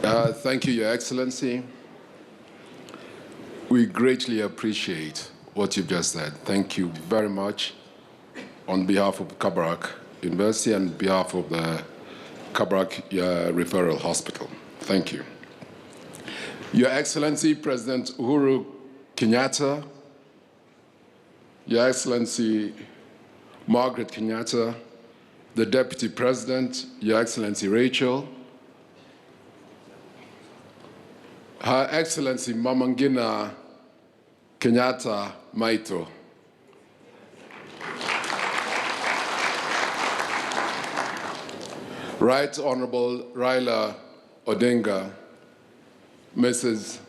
Thank you, Your Excellency. We greatly appreciate what you've just said. Thank you very much on behalf of Kabarak University and on behalf of the Kabarak Referral Hospital. Thank you. Your Excellency, President Uhuru Kenyatta, Your Excellency Margaret Kenyatta, the Deputy President, Your Excellency Rachel, Her Excellency Mamangina Kenyatta Maito, Right Honorable Raila Odinga, Mrs.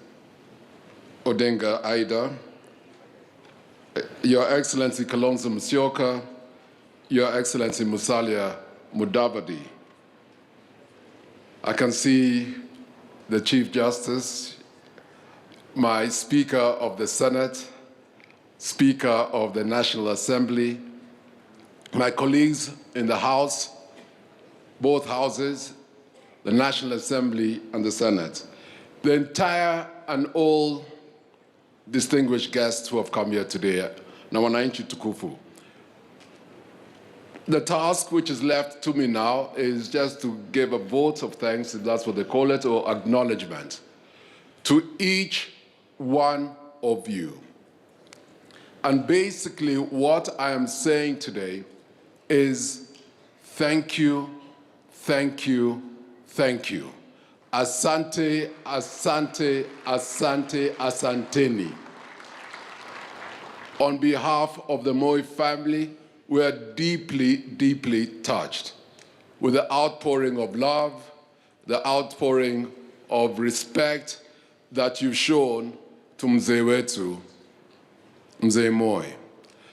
Odinga Aida, Your Excellency Kalonzo Musyoka, Your Excellency Musalia Mudavadi. I can see the Chief Justice, my Speaker of the Senate, Speaker of the National Assembly, my colleagues in the House, both houses, the National Assembly and the Senate, the entire and all distinguished guests who have come here today, na wananchi tukufu. The task which is left to me now is just to give a vote of thanks, if that's what they call it, or acknowledgement to each one of you. And basically what I am saying today is thank you, thank you, thank you. Asante, asante, asante, asanteni. On behalf of the Moi family, we are deeply, deeply touched with the outpouring of love, the outpouring of respect that you've shown to Mzee wetu, Mzee Moi.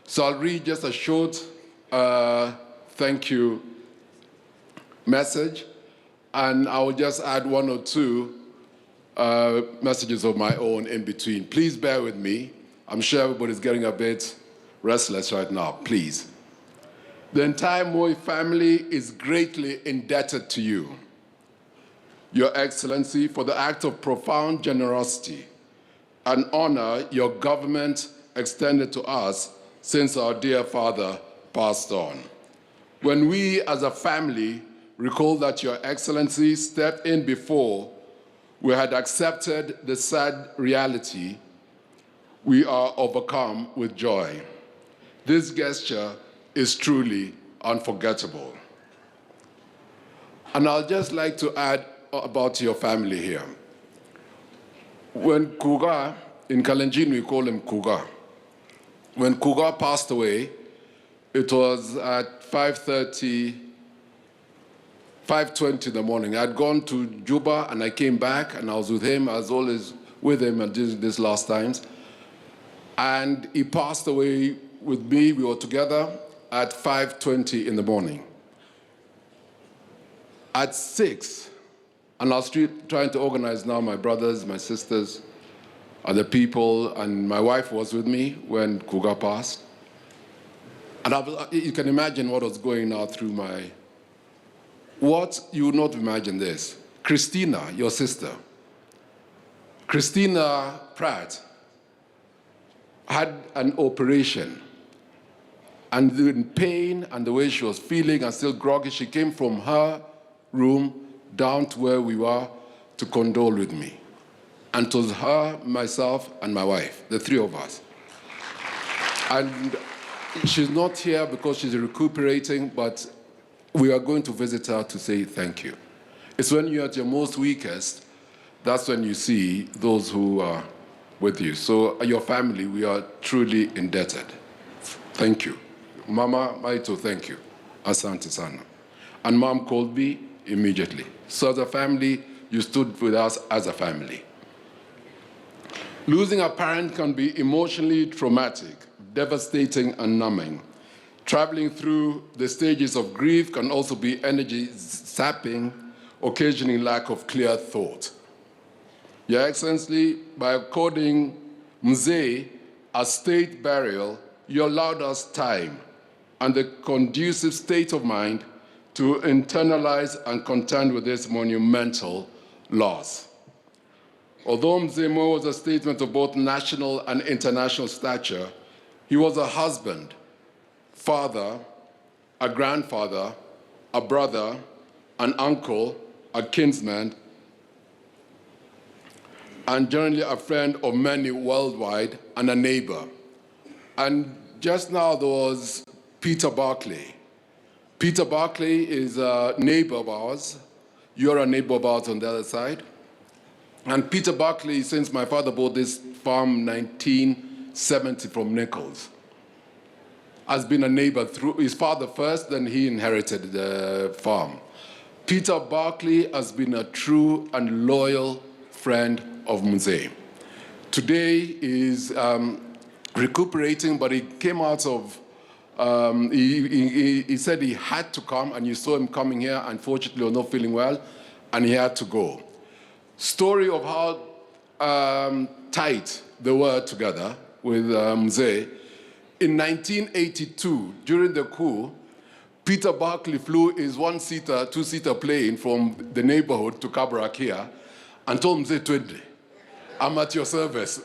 So I'll read just a short thank you message, and I will just add one or two messages of my own in between. Please bear with me. I'm sure everybody's getting a bit restless right now, please. The entire Moi family is greatly indebted to you, Your Excellency, for the act of profound generosity and honor your government extended to us since our dear father passed on. When we as a family recall that Your Excellency stepped in before we had accepted the sad reality, we are overcome with joy. This gesture is truly unforgettable. And I'd just like to add about your family here. When Kuga, in Kalenjin we call him Kuga, when Kuga passed away, it was at 5:20 in the morning. I'd gone to Juba and I came back and I was with him, I was always with him at these last times. And he passed away with me, we were together at 5:20 in the morning. At 6, and I was trying to organize now my brothers, my sisters, other people, and my wife was with me when Kuga passed. And you can imagine what was going on through my, you would not imagine this. Christina, your sister, Christina Pratt, had an operation, and in pain and the way she was feeling and still groggy, she came from her room down to where we were to condole with me. And it was her, myself, and my wife, the three of us. And she's not here because she's recuperating, but we are going to visit her to say thank you. It's when you're at your most weakest, that's when you see those who are with you. So your family, we are truly indebted. Thank you. Mama Maito, thank you. Asante sana. And Mom called me immediately. So as a family, you stood with us as a family. Losing a parent can be emotionally traumatic, devastating and numbing. Traveling through the stages of grief can also be energy sapping, occasioning lack of clear thought. Your Excellency, by according Mzee a state burial, you allowed us time and the conducive state of mind to internalize and contend with this monumental loss. Although Mzee Moi was a statesman of both national and international stature, he was a husband, father, a grandfather, a brother, an uncle, a kinsman, and generally a friend of many worldwide and a neighbor. And just now there was Peter Barclay. Peter Barclay is a neighbor of ours. You're a neighbor of ours on the other side. And Peter Barclay, since my father bought this farm 1970 from Nichols, has been a neighbor through his father first, then he inherited the farm. Peter Barclay has been a true and loyal friend of Mzee. Today is recuperating, but he came out of, he said he had to come, and you saw him coming here. Unfortunately, he was not feeling well, and he had to go. Story of how tight they were together with Mzee. In 1982, during the coup, Peter Barclay flew his one-seater, two-seater plane from the neighborhood to Kabarak here and told Mzee, "Twende, I'm at your service.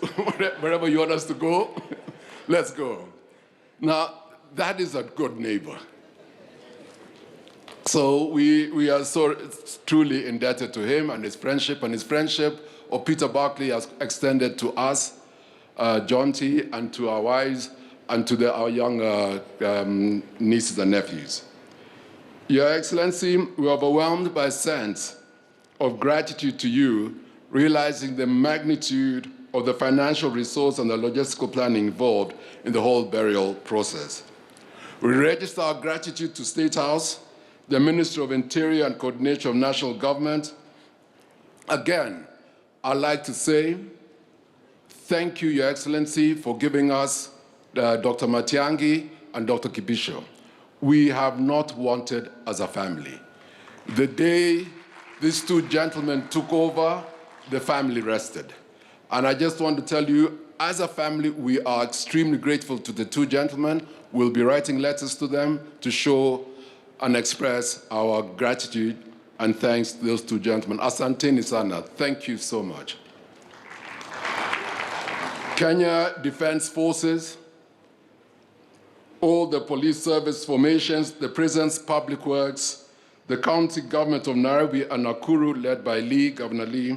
Wherever you want us to go, let's go." Now, that is a good neighbor. So we are so truly indebted to him and his friendship of Peter Barclay has extended to us, John T., and to our wives, and to our young nieces and nephews. Your Excellency, we are overwhelmed by a sense of gratitude to you, realizing the magnitude of the financial resource and the logistical planning involved in the whole burial process. We register our gratitude to State House, the Ministry of Interior and Coordination of National Government. Again, I'd like to say thank you, Your Excellency, for giving us Dr. Matiangi and Dr. Kibisho. We have not wanted as a family. The day these two gentlemen took over, the family rested. And I just want to tell you, as a family, we are extremely grateful to the two gentlemen. We'll be writing letters to them to show and express our gratitude and thanks to those two gentlemen. Asanteni sana, thank you so much. Kenya Defense Forces, all the police service formations, the prisons, public works, the county government of Nairobi and Nakuru, led by Lee, Governor Lee,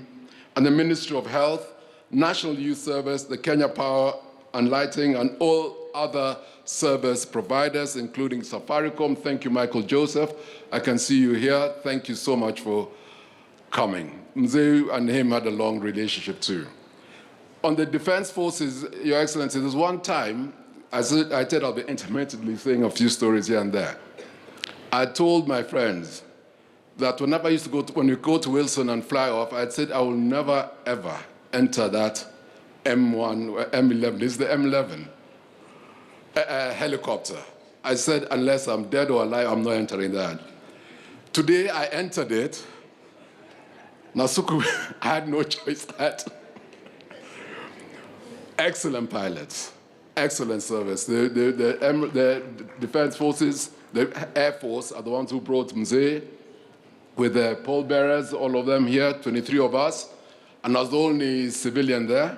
and the Ministry of Health, National Youth Service, the Kenya Power and Lighting, and all other service providers, including Safaricom. Thank you, Michael Joseph. I can see you here. Thank you so much for coming. Mzee and him had a long relationship too. On the Defense Forces, Your Excellency, there's one time, I said I'll be intermittently saying a few stories here and there. I told my friends that whenever I used to go when we go to Wilson and fly off, I said I will never, ever enter that M1, M11, this is the M11, helicopter. I said, unless I'm dead or alive, I'm not entering that. Today, I entered it. Nasuku, I had no choice. Excellent pilots, excellent service. The Defense Forces, the Air Force are the ones who brought Mzee with the pallbearers, all of them here, 23 of us, and I was the only civilian there.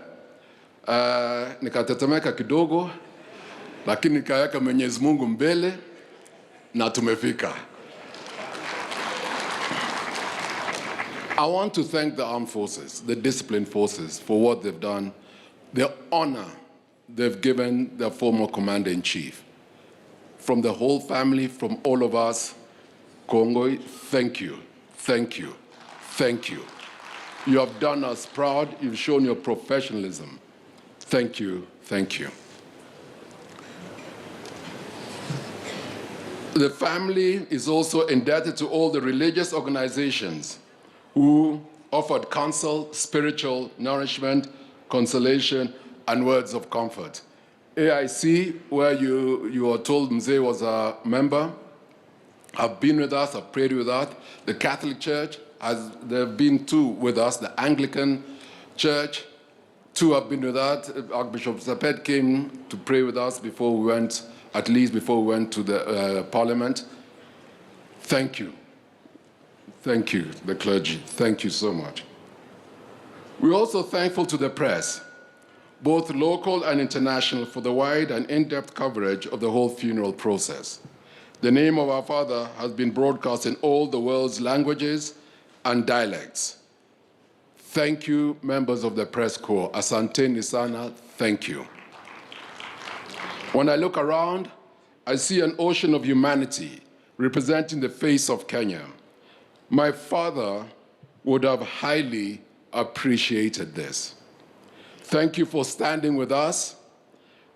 Nikatetemeka kidogo, lakini nikaweka Mwenyezi Mungu mbele na tumefika. I want to thank the armed forces, the disciplined forces, for what they've done, the honor they've given their former commander-in-chief. From the whole family, from all of us, Kongoi, thank you, thank you, thank you. You have done us proud. You've shown your professionalism. Thank you, thank you. The family is also indebted to all the religious organizations who offered counsel, spiritual nourishment, consolation, and words of comfort. AIC, where you are told Mzee was a member, have been with us, have prayed with us. The Catholic Church, there have been two with us. The Anglican Church, two have been with us. Archbishop Zapet came to pray with us before we went, at least before we went to the Parliament. Thank you. Thank you, the clergy. Thank you so much. We're also thankful to the press, both local and international, for the wide and in-depth coverage of the whole funeral process. The name of our father has been broadcast in all the world's languages and dialects. Thank you, members of the press corps. Asante Nisana, thank you. When I look around, I see an ocean of humanity representing the face of Kenya. My father would have highly appreciated this. Thank you for standing with us.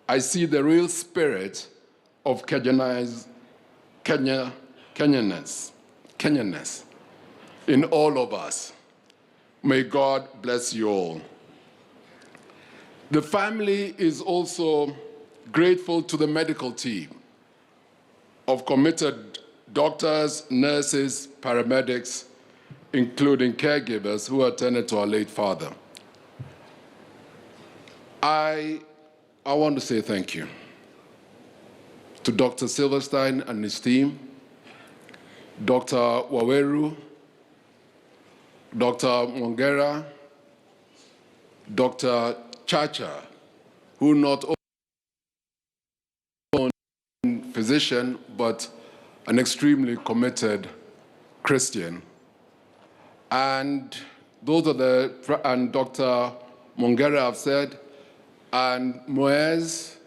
I see the real spirit of Kenyanness in all of us. May God bless you all. The family is also grateful to the medical team of committed doctors, nurses, paramedics, including caregivers who attended to our late father. I want to say thank you to Dr. Silverstein and his team, Dr. Waweru, Dr. Mongera, Dr. Chacha, who not only a physician, but an extremely committed Christian. And those are and Dr. Mongera have said, and Moez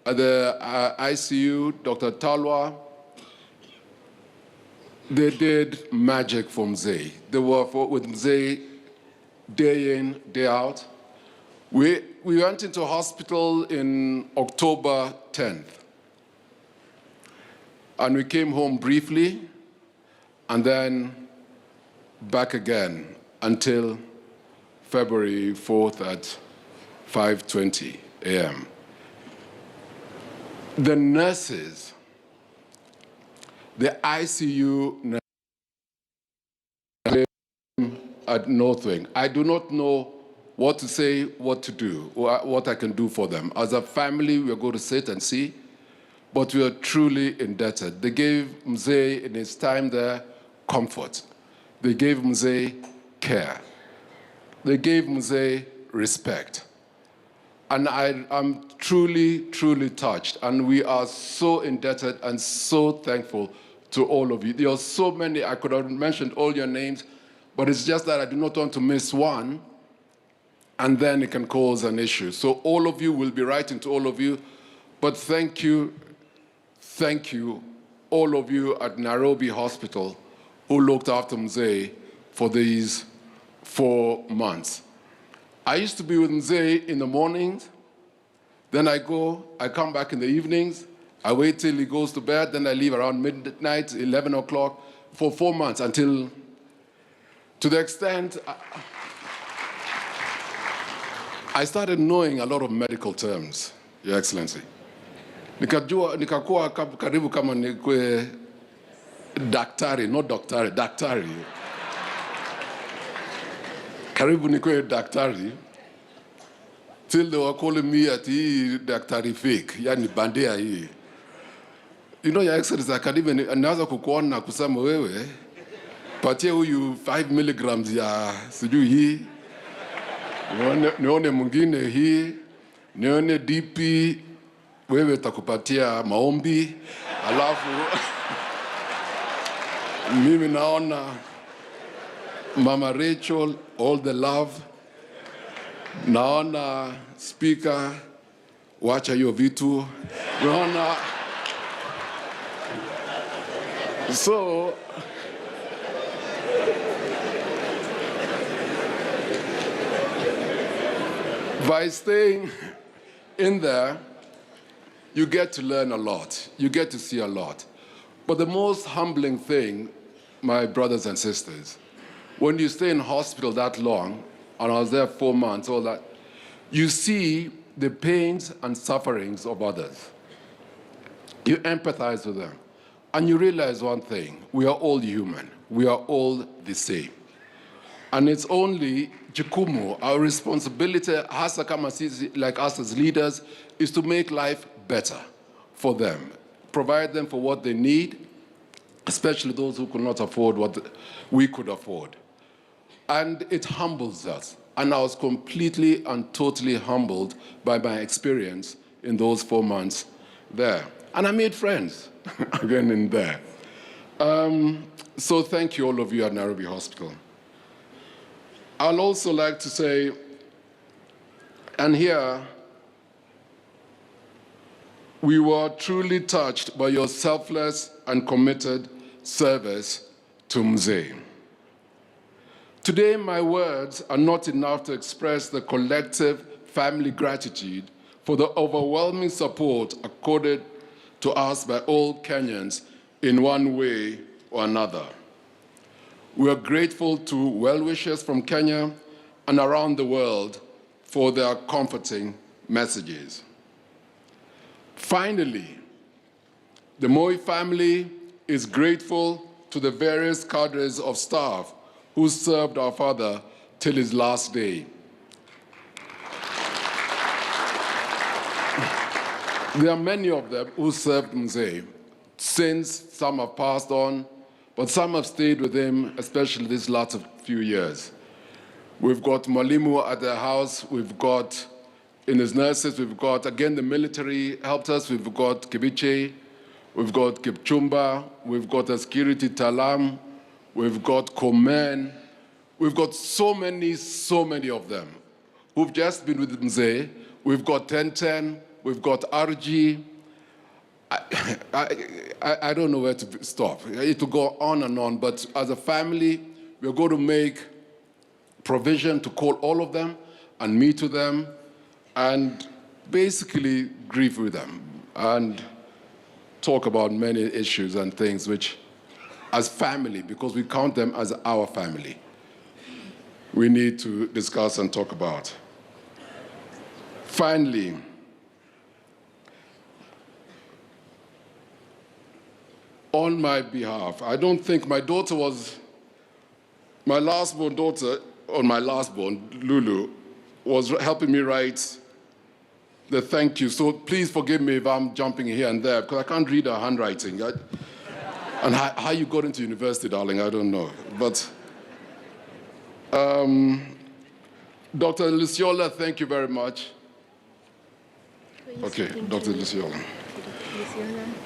at the ICU, Dr. Talwa, they did magic for Mzee. They were with Mzee day in, day out. We went into hospital in October 10th. And we came home briefly, and then back again until February 4th at 5:20 a.m. The nurses, the ICU nurses at North Wing, I do not know what to say, what to do, what I can do for them. As a family, we're going to sit and see, but we are truly indebted. They gave Mzee, in his time there, comfort. They gave Mzee care. They gave Mzee respect. And I'm truly, truly touched. And we are so indebted and so thankful to all of you. There are so many, I could have mentioned all your names, but it's just that I do not want to miss one, and then it can cause an issue. So all of you, will be writing to all of you, but thank you, all of you at Nairobi Hospital who looked after Mzee for these 4 months. I used to be with Mzee in the mornings, then I come back in the evenings, I wait till he goes to bed, then I leave around midnight, 11 o'clock, for 4 months until, to the extent, I started knowing a lot of medical terms, Your Excellency. Nikakuwa karibu kama nikwe daktari, not doctor, daktari. Karibu nikwe daktari. Till they were calling me at daktari fake, yani bandia hii. You know, Your Excellency, I can even, anaanza kukuona kusema wewe, patie huyu 5 milligrams ya sijui hii, nione mwingine hii, nione DP, wewe takupatia maombi, alafu mimi naona Mama Rachel, all the love, naona speaker, wacha hiyo vitu, naona. So, by staying in there, you get to learn a lot. You get to see a lot. But the most humbling thing, my brothers and sisters, when you stay in hospital that long, and I was there 4 months, all that, you see the pains and sufferings of others. You empathize with them. And you realize one thing, we are all human. We are all the same. And it's only jukumu, our responsibility, hasa kama sisi, like us as leaders, is to make life better for them, provide them for what they need, especially those who could not afford what we could afford. And it humbles us. And I was completely and totally humbled by my experience in those 4 months there. And I made friends again in there. So thank you, all of you at Nairobi Hospital. I'd also like to say, and here, we were truly touched by your selfless and committed service to Mzee. Today, my words are not enough to express the collective family gratitude for the overwhelming support accorded to us by all Kenyans in one way or another. We are grateful to well-wishers from Kenya and around the world for their comforting messages. Finally, the Moi family is grateful to the various cadres of staff who served our father till his last day. There are many of them who served Mzee, since some have passed on, but some have stayed with him, especially these last few years. We've got Mwalimu at the house, we've got in his nurses, we've got, again, the military helped us, we've got Kibiche, we've got Kipchumba, we've got a security Talam, we've got Komen, we've got so many of them who've just been with Mzee. We've got 1010, we've got RG. I don't know where to stop. I need to go on and on, but as a family, we're going to make provision to call all of them and meet with them and basically grieve with them and talk about many issues and things which, as family, because we count them as our family, we need to discuss and talk about. Finally, on my behalf, I don't think my daughter was, my last-born daughter, or my last-born, Lulu, was helping me write the thank you. So please forgive me if I'm jumping here and there, because I can't read her handwriting. And how you got into university, darling, I don't know. But Dr. Luciola, thank you very much. Okay, Dr. Luciola.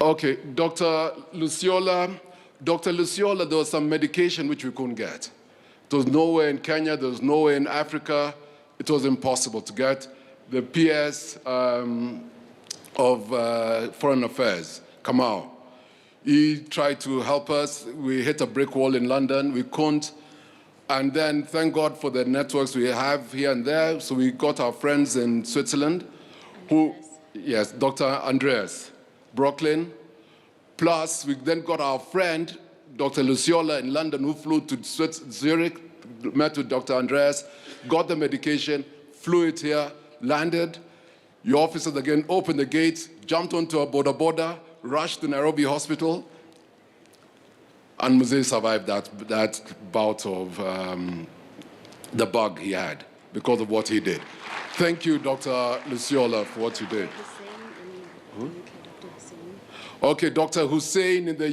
Okay, Dr. Luciola. Dr. Luciola, there was some medication which we couldn't get. It was nowhere in Kenya, there was nowhere in Africa. It was impossible to get. The PS of Foreign Affairs, Kamau, he tried to help us. We hit a brick wall in London, we couldn't. And then, thank God for the networks we have here and there. So we got our friends in Switzerland, who, yes, Dr. Andreas Brooklyn. Plus, we then got our friend, Dr. Luciola in London, who flew to Zurich, met with Dr. Andreas, got the medication, flew it here, landed. Your officers again opened the gates, jumped onto a boda, rushed to Nairobi Hospital, and Mzee survived that bout of the bug he had because of what he did. Thank you, Dr. Luciola, for what you did. Okay, Dr. Hussein in the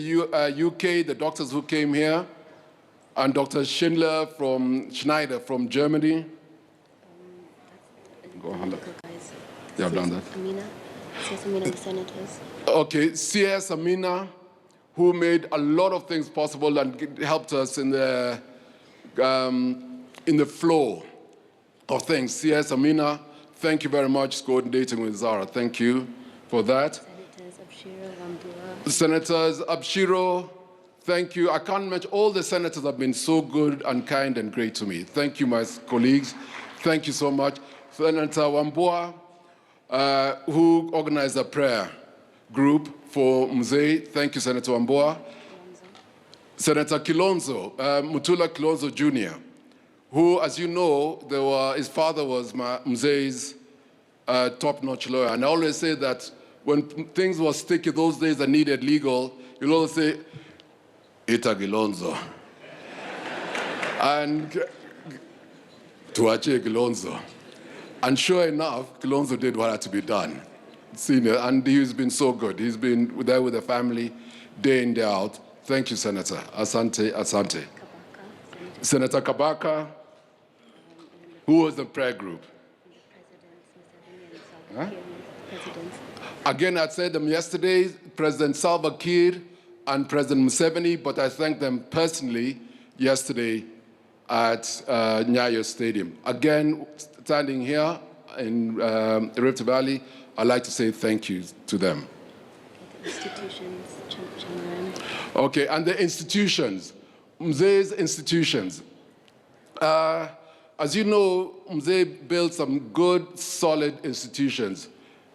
UK, the doctors who came here, and Dr. Schneider from Germany. Go on. Yeah, I've done that. CS Amina, the senators. Okay, CS Amina, who made a lot of things possible and helped us in the flow of things. CS Amina, thank you very much, coordinating with Zara. Thank you for that. Senators Abshiro, thank you. I can't mention, all the senators have been so good and kind and great to me. Thank you, my colleagues. Thank you so much. Senator Wambua, who organized a prayer group for Mzee. Thank you, Senator Wambua. Senator Kilonzo, Mutula Kilonzo Jr., who, as you know, his father was Mzee's top-notch lawyer. And I always say that when things were sticky those days that needed legal, you'll always say, Ita Kilonzo. And Tuache Kilonzo. And sure enough, Kilonzo did what had to be done. Senior, and he's been so good. He's been there with the family, day in, day out. Thank you, Senator. Asante, asante. Senator Kabaka. Who was the prayer group? The presidents, Mr. Vini and presidents. Again, I said them yesterday, President Salva Kiir and President Museveni, but I thanked them personally yesterday at Nyayo Stadium. Again, standing here in Rift Valley, I'd like to say thank you to them. The institutions, Chamberlain. Okay, and the institutions, Mzee's institutions. As you know, Mzee built some good, solid institutions.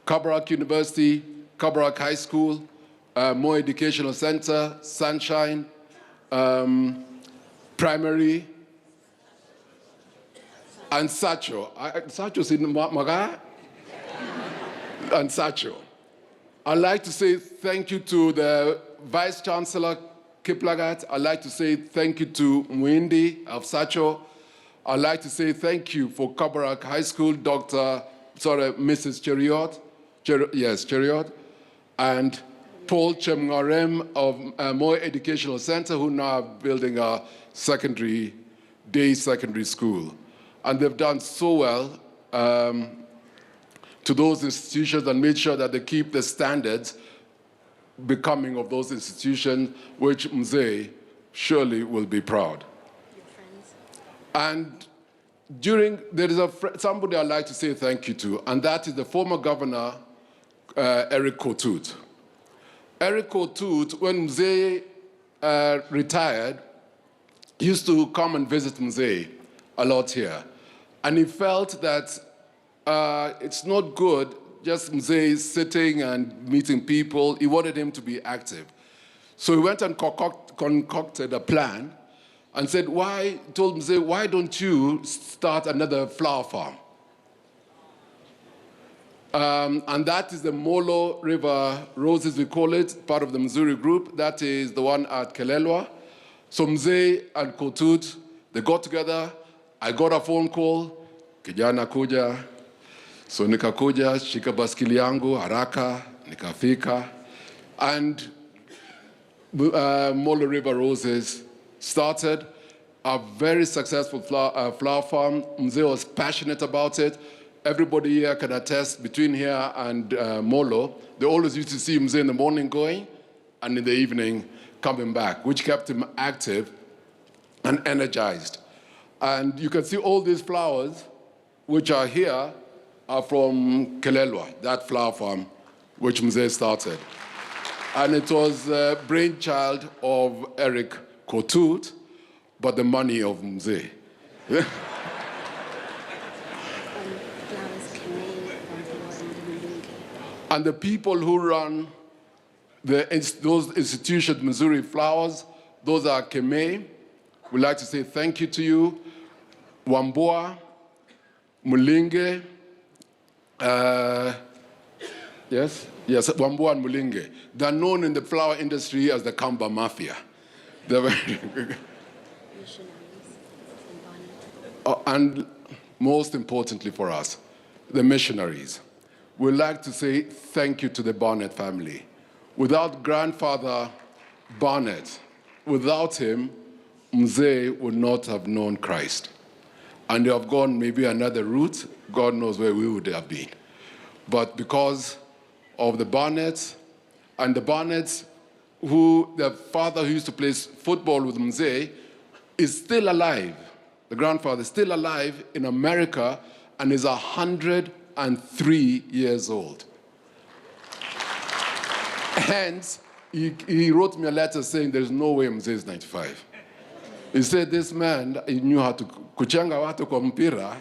Kabarak University, Kabarak High School, Moi Educational Center, Sunshine, Primary, and Sacho. Sacho's in Maga? And Sacho. I'd like to say thank you to the Vice Chancellor Kiplagat. I'd like to say thank you to Mwindi of Sacho. I'd like to say thank you for Kabarak High School, Mrs. Cheriot, and Paul Chemngarem of Moi Educational Center, who now are building a day secondary school. And they've done so well to those institutions and made sure that they keep the standards becoming of those institutions, which Mzee surely will be proud. And there is somebody I'd like to say thank you to, and that is the former governor, Eric Kotut. Eric Kotut, when Mzee retired, used to come and visit Mzee a lot here. And he felt that it's not good just Mzee sitting and meeting people. He wanted him to be active. So he went and concocted a plan and said, told Mzee, why don't you start another flower farm? And that is the Molo River Roses, we call it, part of the Missouri group. That is the one at Kelelwa. So Mzee and Kotut, they got together. I got a phone call, kijana kuja. So nikakuja, shika baskili yangu, haraka, nikafika. And Molo River Roses started a very successful flower farm. Mzee was passionate about it. Everybody here can attest, between here and Molo, they always used to see Mzee in the morning going and in the evening coming back, which kept him active and energized. And you can see all these flowers, which are here, are from Kelelwa, that flower farm, which Mzee started. And it was a brainchild of Eric Kotut, but the money of Mzee. And the people who run those institutions, Missouri Flowers, those are Keme. We'd like to say thank you to you. Wamboa, Mulinge, yes, Wamboa and Mulinge. They're known in the flower industry as the Kamba Mafia. They're very and most importantly for us, the missionaries. We'd like to say thank you to the Barnett family. Without grandfather Barnett, without him, Mzee would not have known Christ. And they have gone maybe another route, God knows where we would have been. But because of the Barnetts, and the Barnetts, the father who used to play football with Mzee, is still alive. The grandfather is still alive in America and is 103 years old. Hence, he wrote me a letter saying there's no way Mzee is 95. He said this man, he knew how to kuchanga watu kwa mpira.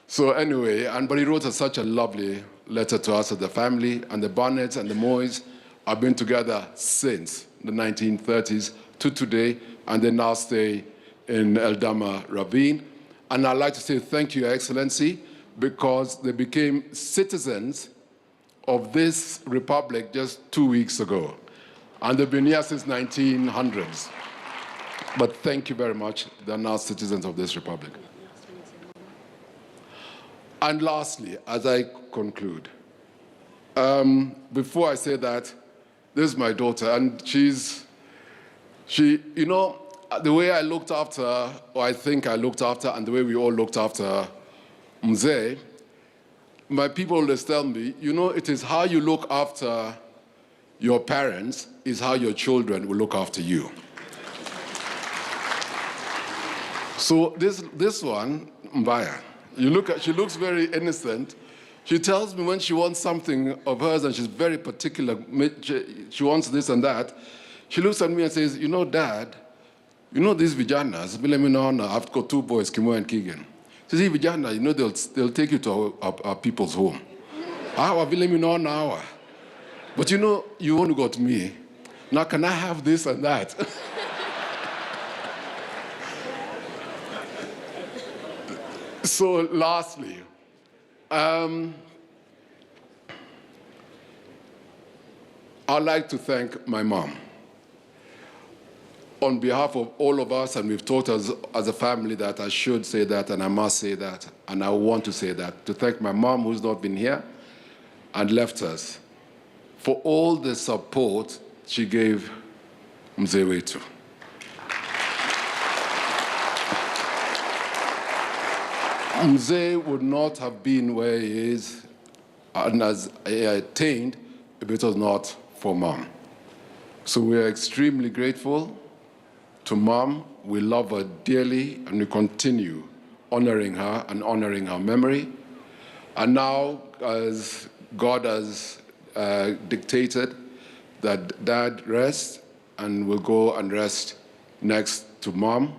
So anyway, but he wrote such a lovely letter to us as the family, and the Barnetts and the Mois have been together since the 1930s to today, and they now stay in Eldama Ravine. And I'd like to say thank you, Your Excellency, because they became citizens of this republic just 2 weeks ago. And they've been here since 1900s. But thank you very much. They're now citizens of this republic. And lastly, as I conclude, before I say that, this is my daughter, and the way I looked after, or I think I looked after, and the way we all looked after Mzee, my people always tell me, you know, it is how you look after your parents is how your children will look after you. So this one, Mbaya, she looks very innocent. She tells me when she wants something of hers and she's very particular, she wants this and that, she looks at me and says, you know, Dad, you know these Vijanas, I've got 2 boys, Kimo and Keegan. She says, Vijana, you know, they'll take you to our people's home. But you know, you only got me. Now can I have this and that? So lastly, I'd like to thank my mom. On behalf of all of us, and we've taught us as a family that I should say that, and I must say that, and I want to say that, to thank my mom who's not been here and left us for all the support she gave Mzee wetu. Mzee would not have been where he is and as he attained if it was not for Mom. So we are extremely grateful to Mom. We love her dearly, and we continue honoring her and honoring her memory. And now, as God has dictated that Dad rest, and we'll go and rest next to Mom,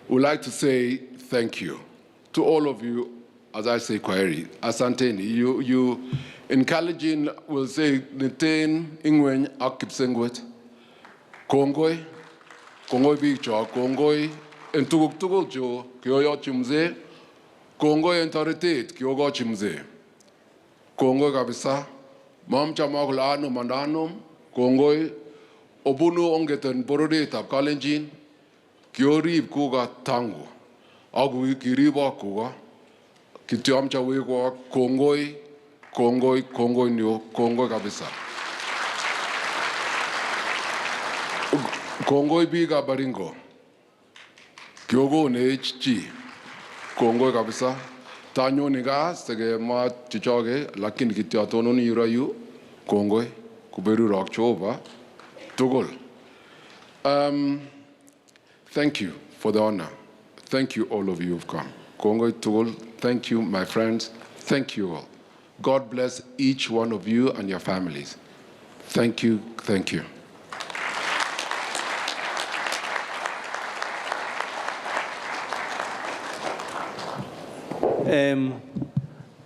we'd like to say thank you to all of you. As I say, Kwaheri, asanteni. You in Kalenjin will say Nitain Ingwen Akipsengwet. Kongoi, Kongoi Bicho, Kongoi, and Tuguk Jo, Kyoyo Chimze, Kongoi authoritative, Kyogo Chimze. Kongoi Kabisa, Mam Chamakulano Mandanum, Kongoi, Obunu Ongetan Borodeta Kalenjin, Kyori Kuga Tango, Agui Kiriba Kuga, Kitiamcha Wigwa, Kongoi, Kongoi, Kongoi Nyo, Kongoi Kabisa. Kongoi Biga Baringo, Kyogo NHG, Kongoi Kabisa, Tanyo Niga, Sege Ma Chichoge, Lakin Kitiatono Nirayu, Kongoi, Kuberu Rakchova, Tugol. Thank you for the honor. Thank you, all of you who've come. Kongoi Tugol, thank you, my friends. Thank you all. God bless each one of you and your families. Thank you, thank you.